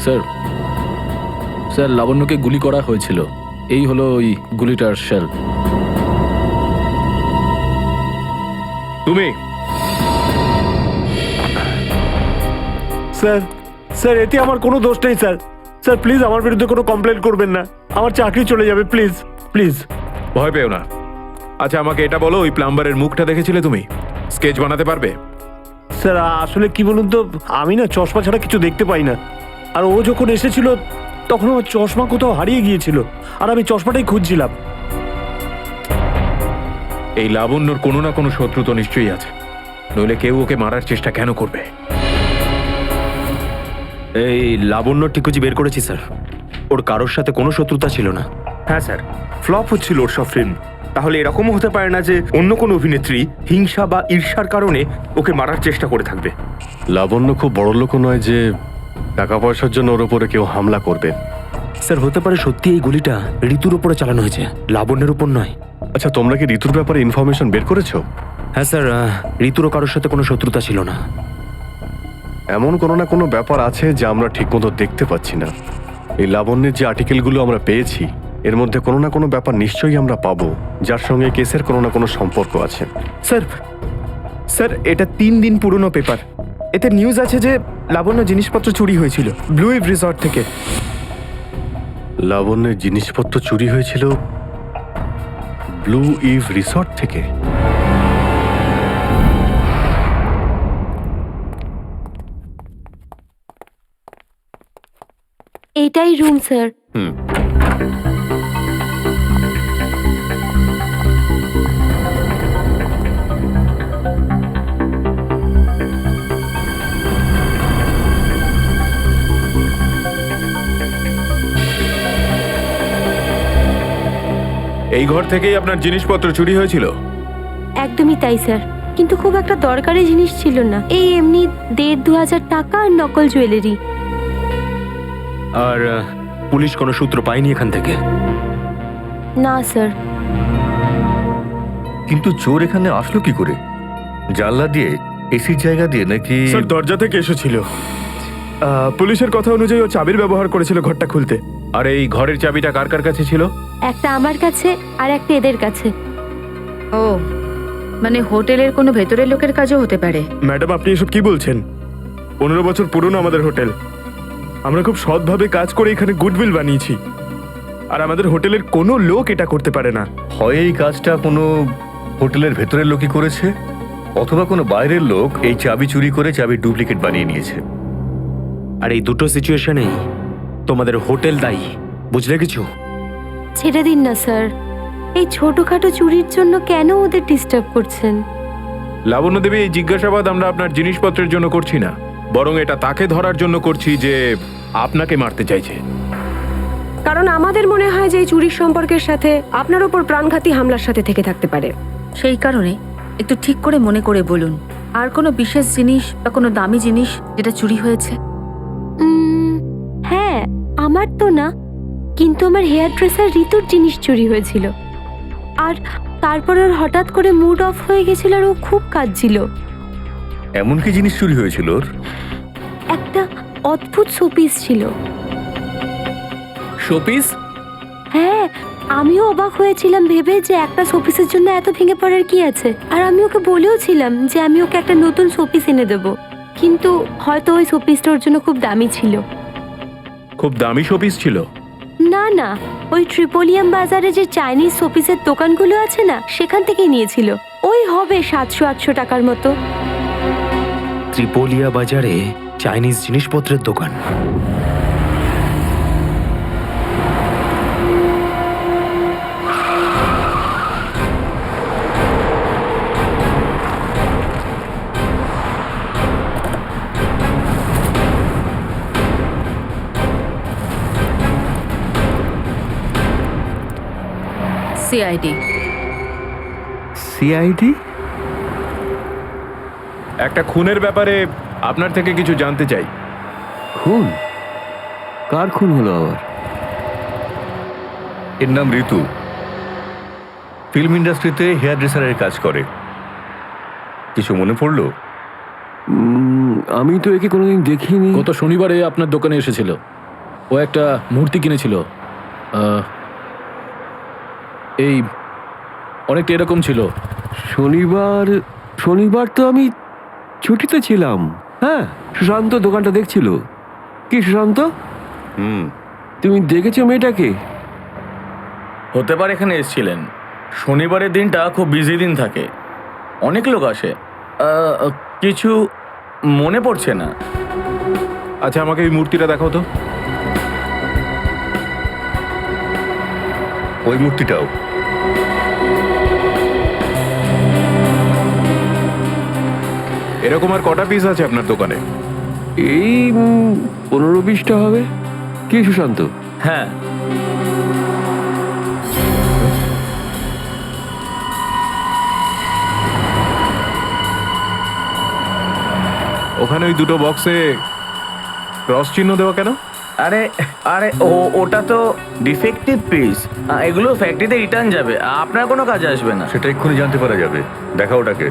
স্যার স্যার লাবণ্যকে গুলি করা হয়েছিল, এই হলো ওই গুলিটার শেল। তুমি স্যার স্যার এতে আমার কোনো দোষ নেই স্যার। স্যার প্লিজ আমার বিরুদ্ধে কোনো কমপ্লেন করবেন না, আমার চাকরি চলে যাবে, প্লিজ প্লিজ। ভয় পেও না। আচ্ছা আমাকে এটা বলো, ওই প্লাম্বারের মুখটা দেখেছিলে তুমি? স্কেচ বানাতে পারবে? স্যার আসলে কি বলুন তো, আমি না চশমা ছাড়া কিছু দেখতে পাই না। আর ও যখন এসেছিল তখন আমার চশমা কোথাও হারিয়ে গিয়েছিল, আর আমি চশমাটাই খুঁজছিলাম। এই লাবণ্যর কোনো না কোনো শত্রু তো নিশ্চয়ই আছে, নইলে কেউ ওকে মারার চেষ্টা কেন করবে? এই লাবণ্য ঠিকুজি বের করেছি স্যার, ওর কারোর সাথে কোনো শত্রুতা ছিল না। হ্যাঁ স্যার, ফ্লপ হচ্ছিল ওর সব ফিল্ম। তাহলে এরকমও হতে পারে না যে অন্য কোনো অভিনেত্রী হিংসা বা ঈর্ষার কারণে ওকে মারার চেষ্টা করে থাকবে। লাবণ্য খুব বড় লোক নয় যে টাকা পয়সার জন্য ওর উপরে কেউ হামলা করবে। স্যার হতে পারে সত্যি এই গুলিটা ঋতুর উপরে চালানো হয়েছে, লাবণ্যের উপর নয়। আচ্ছা, তোমরা কি ঋতুর ব্যাপারে ইনফরমেশন বের করেছো? হ্যাঁ স্যার, ঋতুরও কারোর সাথে কোনো শত্রুতা ছিল না। এমন কোনো না কোনো ব্যাপার আছে যা আমরা ঠিকমতো দেখতে পাচ্ছি না। এই লাবণ্যের যে আর্টিকেলগুলো আমরা পেয়েছি, এর মধ্যে কোনো না কোনো ব্যাপার নিশ্চয়ই আমরা পাবো যার সঙ্গে কেসের কোনো না কোনো সম্পর্ক আছে। স্যার স্যার এটা 3 দিন পুরনো পেপার। এতে নিউজ আছে যে লাবণ্য জিনিসপত্র চুরি হয়েছিল ব্লু ইভ রিসর্ট থেকে। লাবণ্যের জিনিসপত্র চুরি হয়েছিল ব্লু ইভ রিসর্ট থেকে? এটাই রুম স্যার। এই ঘর থেকেই আপনার জিনিসপত্র চুরি হয়েছিল? একদমই তাই স্যার, কিন্তু খুব একটা দরকারি জিনিস ছিল না, এই এমনি 1,500-2,000 টাকা আর নকল জুয়েলারি। আর পুলিশ কোনো সূত্র পায়নি এখান থেকে? না স্যার। কিন্তু চোর এখানে আসলো কি করে? জানলা দিয়ে, এসির জায়গা দিয়ে নাকি? স্যার দরজা থেকে এসেছিল। পুলিশের কথা অনুযায়ী ও চাবির ব্যবহার করেছিল ঘরটা খুলতে। আর এই ঘরের চাবিটা কার কার কাছে ছিল? একটা আমার কাছে আর একটা এদের কাছে। ও মানে হোটেলের কোনো ভেতরের লোকের কাজও হতে পারে। ম্যাডাম আপনি এসব কি বলছেন? 15 বছর পুরনো আমাদের হোটেল, আমরা খুব সৎভাবে কাজ করে এখানে গুডউইল বানিয়েছি, আর আমাদের হোটেলের কোনো লোক এটা করতে পারে না। হয় এই কাজটা কোনো হোটেলের ভেতরের লোকই করেছে, অথবা কোনো বাইরের লোক এই চাবি চুরি করে চাবির ডুপ্লিকেট বানিয়ে নিয়েছে। আর এই দুটো সিচুয়েশনেই তোমাদের হোটেল দায়ী, বুঝলে কিছু? ছেড়ে দিন না স্যার, এই ছোটখাটো চুরির জন্য কেন ওদের ডিস্টার্ব করছেন? লাবণ্য দেবী, এই জিজ্ঞাসাবাদ আমরা আপনার জিনিসপত্রের জন্য করছি না, বরং এটা তাকে ধরার জন্য করছি যে আপনাকে মারতে চাইছে। কারণ আমাদের মনে হয় যে এই চুরির সম্পর্কের সাথে আপনার উপর প্রাণঘাতী হামলার সাথে থেকে থাকতে পারে। সেই কারণে একটু ঠিক করে মনে করে বলুন, আর কোনো বিশেষ জিনিস বা কোনো দামি জিনিস যেটা চুরি হয়েছে? হ্যাঁ, আমার তো না, কিন্তু আমার হেয়ার ড্রেসার ঋতুর জিনিস চুরি হয়েছিল। আর তারপর ওর হঠাৎ করে মুড অফ হয়ে গেছিল আর ও খুব কাঁদছিল। এমন কি জিনিস চুরি হয়েছিল ওর? একটা অদ্ভুত শোপিস ছিল। শোপিস? হ্যাঁ, আমিও অবাক হয়েছিলাম ভেবে যে একটা শোপিসের জন্য এত ভেঙে পড়ার কি আছে। আর আমি ওকে বলেও ছিলাম যে আমি ওকে একটা নতুন শোপিস এনে দেবো, কিন্তু হয়তো ওই শোপিসটা ওর জন্য খুব দামি ছিল। খুব দামি শোপিস ছিল? না না, ওই ট্রিপোলিয়াম বাজারে যে চাইনিজ শোপিসের দোকানগুলো আছে না, সেখান থেকেই নিয়েছিল। ওই হবে 700-800 টাকার মতো। ত্রিপোলিয়া বাজারে চাইনিজ জিনিসপত্রের দোকান? সিআইডি। সিআইডি? একটা খুনের ব্যাপারে আপনার থেকে কিছু জানতে চাই। খুন? কার খুন হলো আবার? এর নাম ঋতু, ফিল্ম ইন্ডাস্ট্রিতে হেয়ার ড্রেসারের কাজ করে। কিছু মনে পড়লো? আমি তো একে কোনোদিন দেখিনি। গত শনিবারে আপনার দোকানে এসেছিল। ও একটা মূর্তি কিনেছিল। এই অনেকটা এরকম ছিল। শনিবার তো আমি ছুটিতে ছিলাম। হ্যাঁ, সুশান্ত দোকানটা দেখছিল। কি সুশান্ত, তুমি দেখেছো মেয়েটাকে? হতে পারে এখানে এসেছিলেন। শনিবারের দিনটা খুব বিজি দিন থাকে, অনেক লোক আসে। কিছু মনে পড়ছে না। আচ্ছা, আমাকে এই মূর্তিটা দেখাও তো। ওই মূর্তিটাও। এরকম আর কটা পিস আছে আপনার দোকানে? এই 15-20টা হবে। কি সুশান্ত? হ্যাঁ, ওখানে ওই দুটো বক্সে ক্রস চিহ্ন দেওয়া কেন? আরে আরে ওটা তো ডিফেক্টিভ পিস, এগুলো ফ্যাক্টরিতে রিটার্ন যাবে, আপনার কোনো কাজে আসবে না। সেটা এক্ষুনি জানতে পারা যাবে। দেখাও ওটাকে,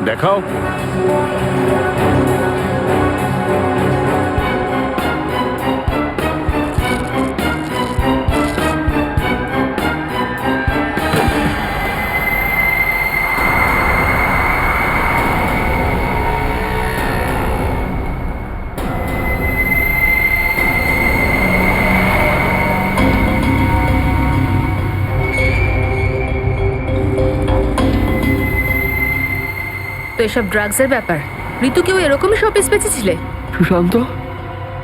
দেখাও। তো এসব ড্রাগসের ব্যাপার। ঋতু কেউ এরকমই শপিস বেঁচেছিলে? সুশান্ত,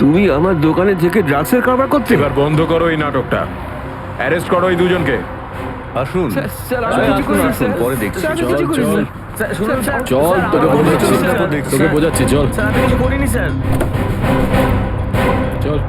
তুমি আমার দোকানে থেকে ড্রাগসের কারবার করতে? এবার বন্ধ করো এই নাটকটা। অ্যারেস্ট করো এই দুজনকে। আসুন, পরে দেখছি। চল, তোকে বোঝাচ্ছি, চল আমি কিছু করিনি স্যার। চল।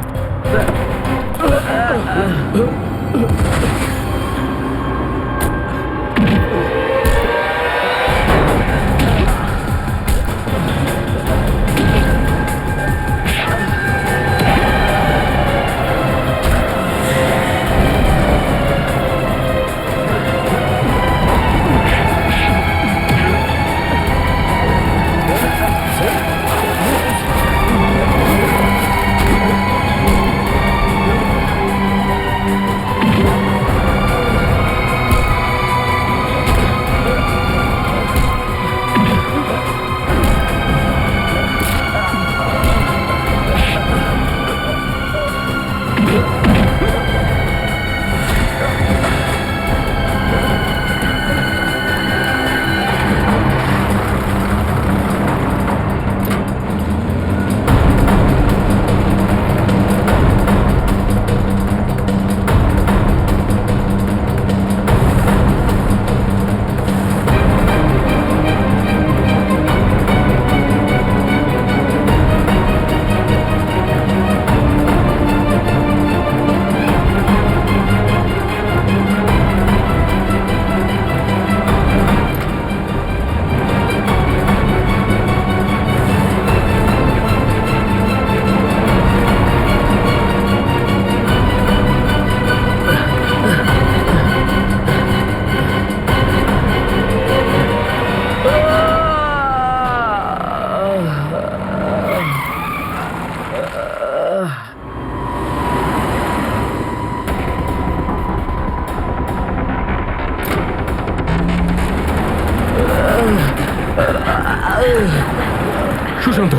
সুশান্ত,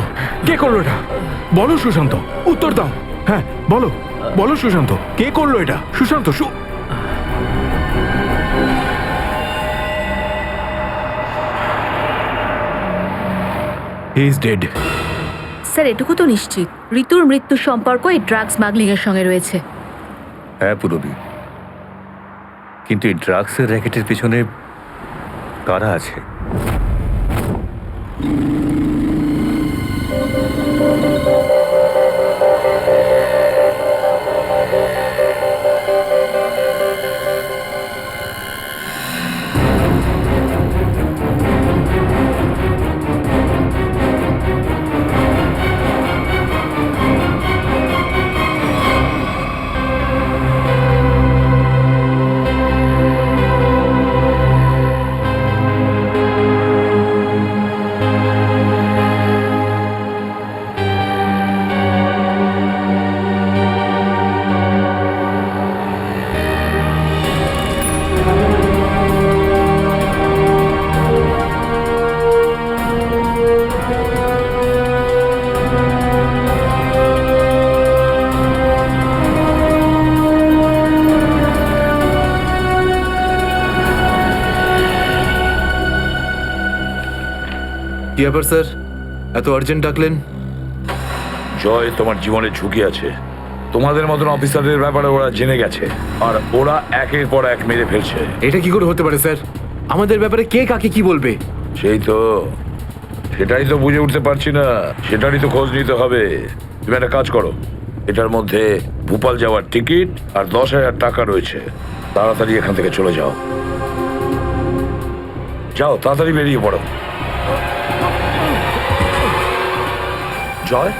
কে করলো এটা? বলো সুশান্ত, উত্তর দাও। হ্যাঁ বলো, বলো সুশান্ত, কে করলো এটা? Sushant, he is dead. Sir, এটুকু তো নিশ্চিত ঋতুর মৃত্যুর সম্পর্ক এই ড্রাগ স্মাগলিং এর সঙ্গে রয়েছে। হ্যাঁ পুরবি, কিন্তু এই ড্রাগসের র্যাকেটের পিছনে কারা আছে? কি ব্যাপার স্যার, এত আর্জেন্ট ডাকলেন? জয়, তোমার জীবনে ঝুঁকি আছে। তোমাদের মতন অফিসারদের ব্যাপারে ওরা জেনে গেছে, আর ওরা একের পর এক মেরে ফেলছে। এটা কি করে হতে পারে স্যার? আমাদের ব্যাপারে কে কাকে কি বলবে? সেটাই তো বুঝে উঠতে পারছি না। সেটারই তো খোঁজ নিতে হবে। তুমি একটা কাজ করো, এটার মধ্যে ভোপাল যাওয়ার টিকিট আর 10,000 টাকা রয়েছে। তাড়াতাড়ি এখান থেকে চলে যাও। যাও, তাড়াতাড়ি বেরিয়ে পড়ো। জয়,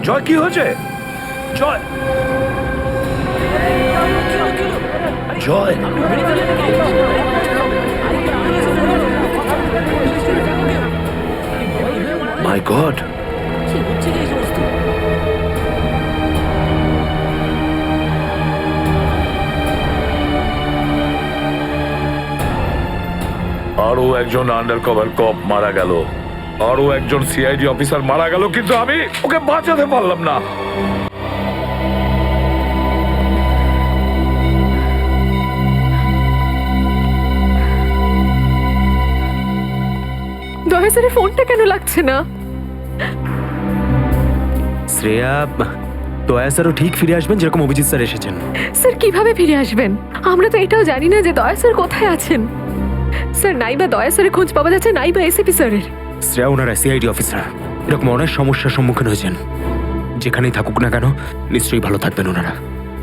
জয়, কি হয়েছে? জয়, জয়, মাই গড, আরো একজন আন্ডার কভার কপ মারা গেল, আরো একজন সিআইডি অফিসার মারা গেল, কিন্তু আমি ওকে বাঁচাতে পারলাম না। দয়া স্যারের ফোনটা কেন লাগছে না? শ্রেয়া, দয়া স্যারও ঠিক ফিরে আসবেন যেরকম অভিজিৎ স্যার এসেছেন। স্যার কিভাবে ফিরে আসবেন? আমরা তো এটাও জানি না যে দয়া স্যার কোথায় আছেন। স্যার, নাইবা দয়া স্যারের খোঁজ পাওয়া যাচ্ছে, নাইবা এসিপি স্যারের। শ্রেয়া ওনারা সিআইডি অফিসার, এরকম অনেক সমস্যার সম্মুখীন হয়েছেন। যেখানেই থাকুক না কেন নিশ্চয়ই ভালো থাকবেন ওনারা।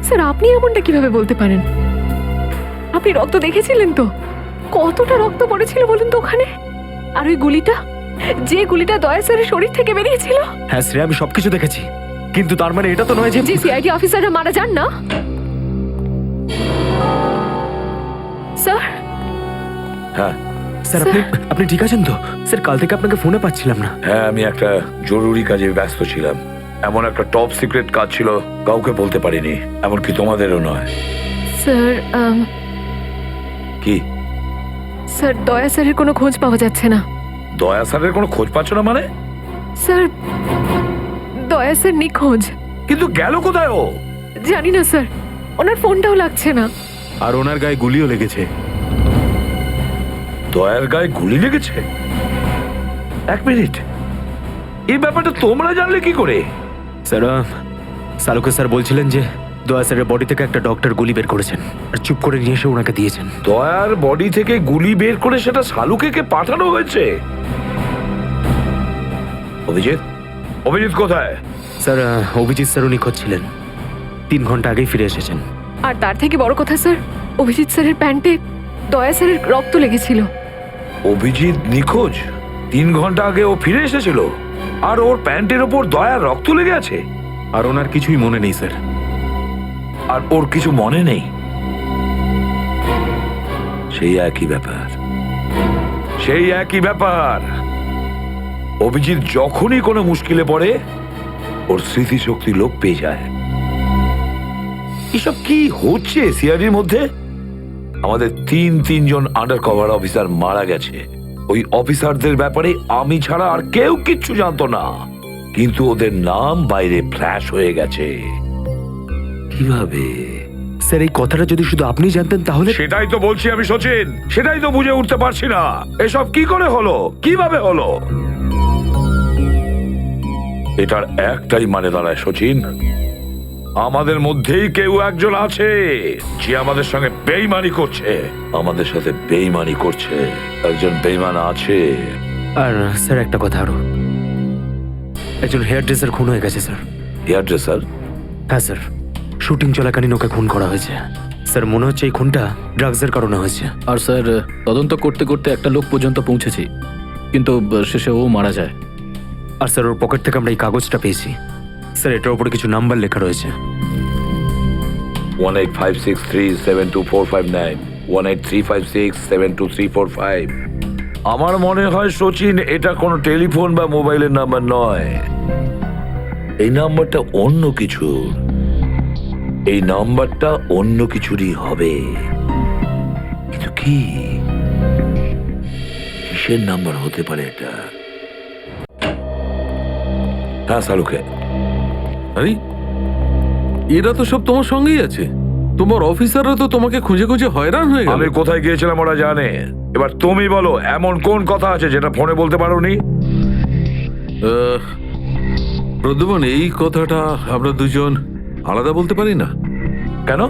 স্যার, আপনি এমনটা কিভাবে বলতে পারেন? আপনি রক্ত দেখেছিলেন তো? কতটা রক্ত পড়েছিল বলুন তো ওখানে? আর ওই গুলিটা, যে গুলিটা দয়া স্যারের শরীর থেকে বেরিয়েছিল। হ্যাঁ শ্রেয়া, আমি সবকিছু দেখেছি, কিন্তু তার মানে এটা তো নয় যে সিআইডি অফিসাররা মারা যান না। স্যার, হ্যাঁ স্যার, আপনি ঠিক আছেন তো? স্যার, কাল থেকে আপনাকে ফোনে পাচ্ছিলাম না। হ্যাঁ, আমি একটা জরুরি কাজে ব্যস্ত ছিলাম। এমন একটা টপ সিক্রেট কাজ ছিল, কাউকে বলতে পারিনি, এমনকি তোমাদেরও নয়। স্যার, কি? স্যার, দয়া স্যারের কোনো খোঁজ পাওয়া যাচ্ছে না। দয়া স্যারের কোনো খোঁজ পাচ্ছ না মানে? স্যার, দয়া স্যার নিখোঁজ। কিন্তু গেল কোথায় ও? জানি না স্যার, ওনার ফোনটাও লাগছে না। আর ওনার গায়ে গুলিও লেগেছে। দয়ার গায়ে গুলি লেগেছে? এক মিনিট, এই ব্যাপারটা তোমরা জানলে কি করে? স্যার, সালুকে স্যার বলছিলেন যে দয়া স্যারের বডি থেকে একটা ডক্টর গুলি বের করেছেন আর চুপ করে নিয়ে এসে ওনাকে দিয়েছেন। দয়ার বডি থেকে গুলি বের করে সেটা শালুকে পাঠানো হয়েছে? অভিজিৎ, অভিজিৎ কোথায়? স্যার, অভিজিৎ স্যারও নিখোঁজ ছিলেন, 3 ঘন্টা আগেই ফিরে এসেছেন। আর তার থেকে বড় কথা স্যার, অভিজিৎ স্যারের প্যান্টে দয়া স্যারের রক্ত লেগেছিল। অভিজিৎ নিখোঁজ? 3 ঘন্টা আগে ও ফিরে এসেছিল, আর ওর প্যান্টের ওপর দয়ার রক্ত লেগে আছে? আর ওনার কিছুই মনে নেই স্যার। আর ওর কিছু মনে নেই? সেই একই ব্যাপার, সেই একই ব্যাপার। অভিজিৎ যখনই কোনো মুশকিলে পড়ে ওর স্মৃতিশক্তি লোপ পেয়ে যায়। এসব কি হচ্ছে সিআইডির মধ্যে? আমাদের তিনজন আন্ডার কভার অফিসার মারা গেছে। ওই অফিসারদের ব্যাপারে আমি ছাড়া আর কেউ কিচ্ছু জানতো না, কিন্তু ওদের নাম বাইরে ফ্ল্যাশ হয়ে গেছে। কিভাবে? স্যার, এই কথাটা যদি শুধু আপনি জানতেন তাহলে। সেটাই তো বলছি আমি সচিন, সেটাই তো বুঝে উঠতে পারছি না এসব কি করে হলো, কিভাবে হলো। এটার একটাই মানে দাঁড়ায় সচিন, আমাদের মধ্যেই কেউ একজন আছে যে আমাদের সঙ্গে বেইমানি করছে, আমাদের সাথে বেইমানি করছে। একজন বেইমান আছে। আর স্যার, একটা কথা আরো, একজন হেয়ার ড্রেসার খুন হয়ে গেছে স্যার। Hair dresser? হ্যাঁ স্যার, শুটিং চলাকালীন ওকে খুন করা হয়েছে। স্যার, মনে হচ্ছে এই খুনটা ড্রাগসের কারণে হয়েছে। আর স্যার, তদন্ত করতে করতে একটা লোক পর্যন্ত পৌঁছেছি, কিন্তু শেষে ও মারা যায়। আর স্যার, ওর পকেট থেকে আমরা এই কাগজটা পেয়েছি। স্যার, এটার উপরে কিছু নাম্বার লেখা রয়েছে। 1856372459, 1835672345। আমার মনে হয় সচিন, এটা কোনো টেলিফোন বা মোবাইলের নাম্বার নয়। এই নাম্বারটা অন্য কিছু, এই নাম্বারটা অন্য কিছুরই হবে। কিন্তু কি, কিসের নাম্বার হতে পারে এটা? হ্যাঁ সালুকে। আরে এরা তো সব তোমার সঙ্গেই আছে, তোমার অফিসাররা তো তোমাকে খুঁজে খুঁজে হয়রান হয়ে গেল। আমি কোথায় গিয়েছিলাম ওরা জানে। এবার তুমি বলো, এমন কোন কথা আছে যেটা ফোনে বলতে পারোনি? প্রদ্যুমন, এই কথাটা আমরা দুজন আলাদা বলতে পারি না। কেন?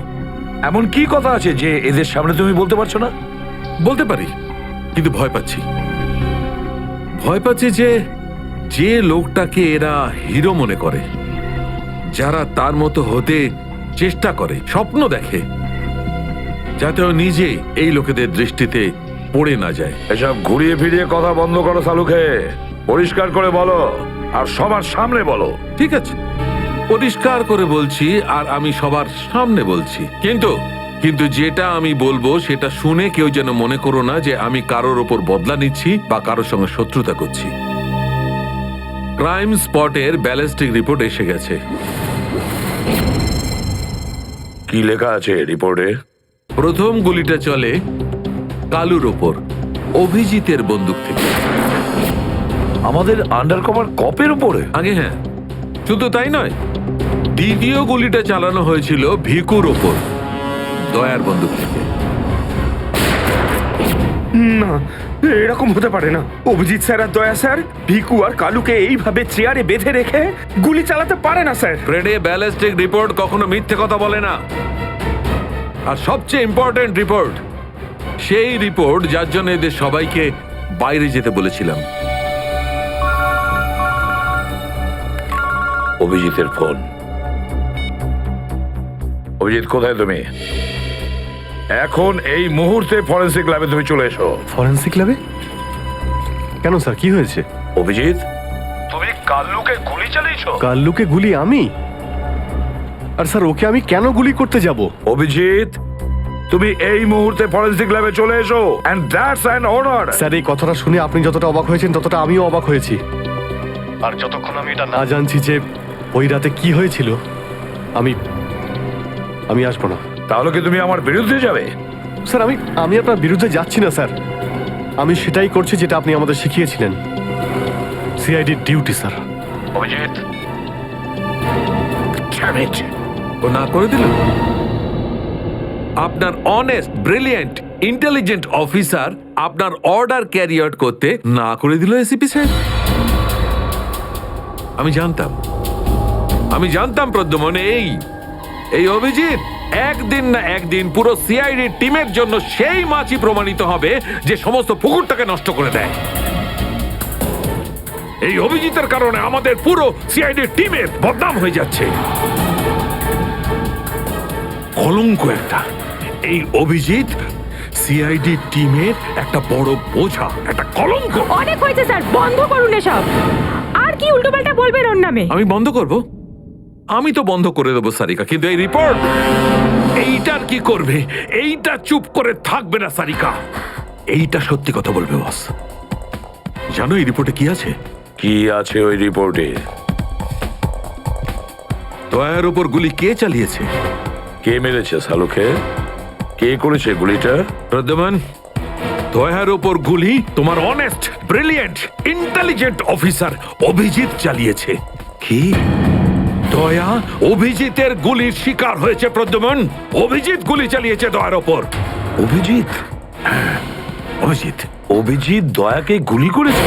এমন কি কথা আছে যে এদের সামনে তুমি বলতে পারছো না? বলতে পারি, কিন্তু ভয় পাচ্ছি। ভয় পাচ্ছি যে লোকটাকে এরা হিরো মনে করে, যারা তার মতো হতে চেষ্টা করে, স্বপ্ন দেখে, যাতে ও নিজে এই লোকেদের দৃষ্টিতে পড়ে না যায়। এসব ঘুরিয়ে ফিরিয়ে কথা বন্ধ করো সালুকে। পরিষ্কার করে বলো, আর সবার সামনে বলো। ঠিক আছে, পরিষ্কার করে বলছি, আর আমি সবার সামনে বলছি। কিন্তু যেটা আমি বলবো সেটা শুনে কেউ যেন মনে করো না যে আমি কারোর ওপর বদলা নিচ্ছি বা কারোর সঙ্গে শত্রুতা করছি। ক্রাইম স্পটের ব্যালিস্টিক রিপোর্ট এসে গেছে। কি লেখা আছে রিপোর্টে? প্রথম গুলিটা চলে কালুর ওপর, অভিজিতের বন্দুক থেকে। আমাদের আন্ডার কভার কপের উপরে? আগে হ্যাঁ, শুধু তাই নয়, দ্বিতীয় গুলিটা চালানো হয়েছিল ভিকুর ওপর, দয়ার বন্দুক থেকে। না, এরকম হতে পারে না। অভিজিৎ স্যার আর দয়া স্যার ভিকু আর কালুকে এইভাবে চেয়ারে বেঁধে রেখে গুলি চালাতে পারে না স্যার। ফ্রেডে, ব্যালিস্টিক রিপোর্ট কখনো মিথ্যে কথা বলে না। আর সবচেয়ে ইম্পর্টেন্ট রিপোর্ট, সেই রিপোর্ট যার জন্য এদের সবাইকে বাইরে যেতে বলেছিলাম। অভিজিতের ফোন। অভিজিৎ, কোথায় তুমি? এখন এই মুহূর্তে ফরেন্সিক ল্যাবে তুমি চলে এসো। ফরেন্সিক ল্যাবে? কেন স্যার, কি হয়েছে? অভিজিৎ, তুমি কাল্লুকে গুলি চালিয়েছো? কাল্লুকে গুলি আমি? আর স্যার, ওকে আমি কেন গুলি করতে যাব? অভিজিৎ, তুমি এই মুহূর্তে ফরেন্সিক ল্যাবে চলে এসো, and that's an order. Sir, এই কথাটা শুনে আপনি যতটা অবাক হয়েছেন ততটা আমিও অবাক হয়েছি। আর যতক্ষণ আমি এটা না জানছি যে ওই রাতে কি হয়েছিল, আমি আসবো না। তাহলে কি তুমি আমার বিরুদ্ধে যাবে? স্যার, আমি আপনার বিরুদ্ধে যাচ্ছি না স্যার। আমি সেটাই করছি যেটা আপনি আমাদের শিখিয়েছিলেন, সিআইডি ডিউটি স্যার। অভিজিৎ, ও না করে দিল। আপনার অনেস্ট, ব্রিলিয়েন্ট, ইন্টেলিজেন্ট অফিসার আপনার অর্ডার ক্যারি আউট করতে না করে দিল এসিপি সাহেব। আমি জানতাম প্রদ্যুমন, এই অভিজিৎ একদিন না একদিন পুরো সিআইডি টিমের জন্য সেই মাছি প্রমাণিত হবে যে সমস্ত পুকুরটাকে নষ্ট করে দেয়। এই অভিজিতের কারণে আমাদের পুরো সিআইডি টিমের বদনাম হয়ে যাচ্ছে। কলঙ্ক একটা। এই অভিজিৎ সিআইডি টিমের একটা বড় বোঝা, একটা কলঙ্ক। অনেক হয়েছে স্যার, বন্ধ করুন এসব। আর কি উল্টোপাল্টা বলবেন ওর নামে? আমি বন্ধ করব? আমি তো বন্ধ করে দেবো সারিকা, কিন্তু এই রিপোর্ট, এইটার কি করবে? এইটা চুপ করে থাকবে না সারিকা, এইটা সত্যি কথা বলবে বস। জানো এই রিপোর্টে কি আছে? কি আছে ওই রিপোর্টে? দয়ার উপর গুলি কে চালিয়েছে, কে মেরেছে সালুকে, কে করেছে গুলিটা? প্রদ্যুমন, দয়ার উপর গুলি তোমার honest, brilliant, intelligent officer Abhijit চালিয়েছে। কি? দয়া অভিজিতের গুলির শিকার হয়েছে প্রদ্যুমন। অভিজিৎ গুলি চালিয়েছে দয়ার ওপর। অভিজিৎ? অভিজিৎ অভিজিৎ দয়াকে গুলি করেছে?